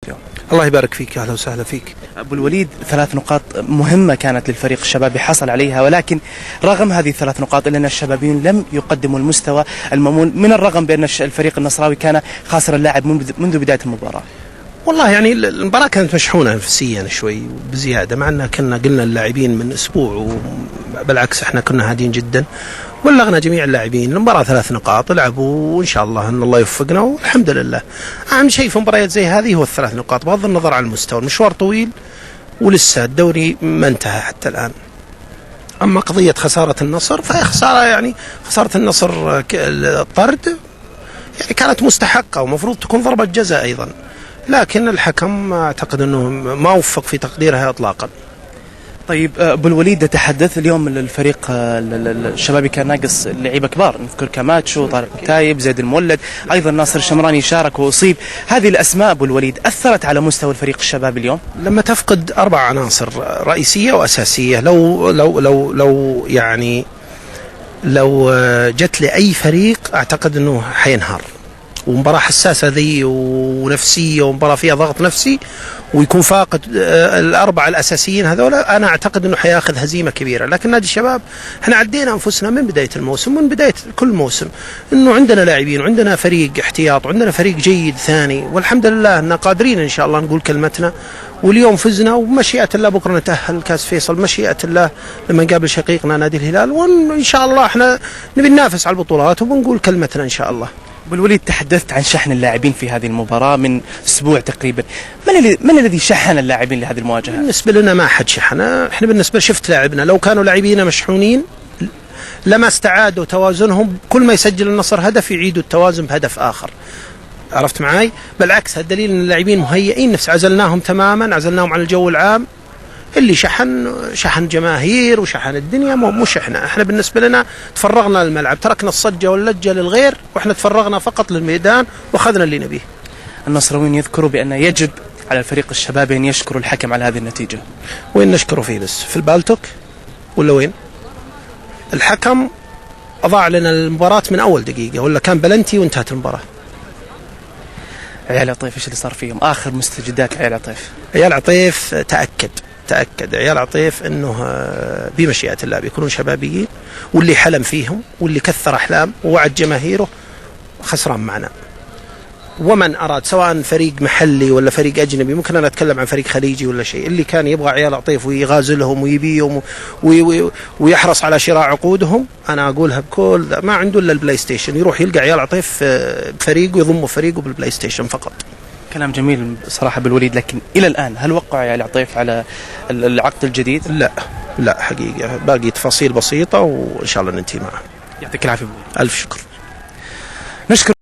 اليوم. الله يبارك فيك، أهلا وسهلا فيك. أبو الوليد، 3 نقاط مهمة كانت للفريق الشبابي حصل عليها، ولكن رغم هذه ال3 نقاط إلا أن الشبابيون لم يقدموا المستوى المأمول، من الرغم بأن الفريق النصراوي كان خاسر اللاعب منذ بداية المباراة. والله يعني المباراة كانت مشحونة نفسيا شوي بزيادة، مع أن كنا قلنا اللاعبين من أسبوع، وبالعكس احنا كنا هادين جدا، بلغنا جميع اللاعبين المباراة 3 نقاط لعبوا، وإن شاء الله أن الله يوفقنا والحمد لله. أهم شيء في مباريات زي هذه هو ال3 نقاط، بغض النظر عن المستوى. المشوار طويل ولسه الدوري ما انتهى حتى الآن. أما قضية خسارة النصر فهي خسارة، يعني خسارة النصر الطرد يعني كانت مستحقة ومفروض تكون ضربة جزاء أيضا، لكن الحكم أعتقد أنه ما وفق في تقديرها إطلاقا. طيب أبو الوليد، تحدث اليوم الفريق الشبابي كان ناقص لعيبة كبار، نذكر كاماتشو، طارق تايب، زيد المولد، أيضا ناصر الشمراني شارك وأصيب. هذه الأسماء أبو الوليد أثرت على مستوى الفريق الشبابي اليوم؟ لما تفقد 4 عناصر رئيسية وأساسية، لو يعني لو جت لأي فريق أعتقد أنه حينهار، ومباراة حساسة ذي ونفسية، ومباراة فيها ضغط نفسي، ويكون فاقد ال4 الأساسيين هذولا، أنا أعتقد أنه حياخذ هزيمة كبيرة. لكن نادي الشباب احنا عدينا أنفسنا من بداية الموسم، من بداية كل موسم، أنه عندنا لاعبين وعندنا فريق احتياط وعندنا فريق جيد ثاني، والحمد لله أننا قادرين إن شاء الله نقول كلمتنا. واليوم فزنا، ومشيئة الله بكرة نتأهل كاس فيصل، مشيئة الله لما نقابل شقيقنا نادي الهلال، وإن شاء الله احنا نبي ننافس على البطولات وبنقول كلمتنا إن شاء الله. أبو الوليد، تحدثت عن شحن اللاعبين في هذه المباراة من أسبوع تقريبا، من الذي شحن اللاعبين لهذه المواجهة؟ بالنسبة لنا ما أحد شحن، احنا بالنسبة شفت لاعبنا، لو كانوا لاعبين مشحونين لما استعادوا توازنهم، كل ما يسجل النصر هدف يعيدوا التوازن بهدف آخر، عرفت معاي؟ بالعكس، هذا دليل ان اللاعبين مهيئين، عزلناهم تماما، عزلناهم عن الجو العام. اللي شحن جماهير وشحن الدنيا، مش احنا بالنسبة لنا تفرغنا للملعب، تركنا الصجة واللجة للغير، واحنا تفرغنا فقط للميدان واخذنا اللي نبيه. النصراويين يذكروا بأن يجب على الفريق الشبابي أن يشكروا الحكم على هذه النتيجة. وين نشكره فيه؟ بس في البالتوك ولا وين؟ الحكم أضاع لنا المباراة من أول دقيقة، ولا كان بلنتي وانتهت المباراة. عيال عطيف ايش اللي صار فيهم؟ آخر مستجدات عيال عطيف. عيال عطيف تأكد عيال عطيف انه بمشيئة الله بيكونون شبابيين، واللي حلم فيهم واللي كثر احلام ووعد جماهيره خسران معنا. ومن اراد، سواء فريق محلي ولا فريق اجنبي، ممكن انا اتكلم عن فريق خليجي ولا شيء، اللي كان يبغى عيال عطيف ويغازلهم ويبيهم ويحرص على شراء عقودهم، انا اقولها بكل ما عنده الا البلاي ستيشن، يروح يلقى عيال عطيف بفريق ويضمه فريقه بالبلاي ستيشن فقط. كلام جميل صراحة بالوليد، لكن إلى الآن هل وقع عيال عطيف على العقد الجديد؟ لا حقيقة باقي تفاصيل بسيطة، وإن شاء الله ننتهي معه. يعطيك العافية. ألف شكر. نشكر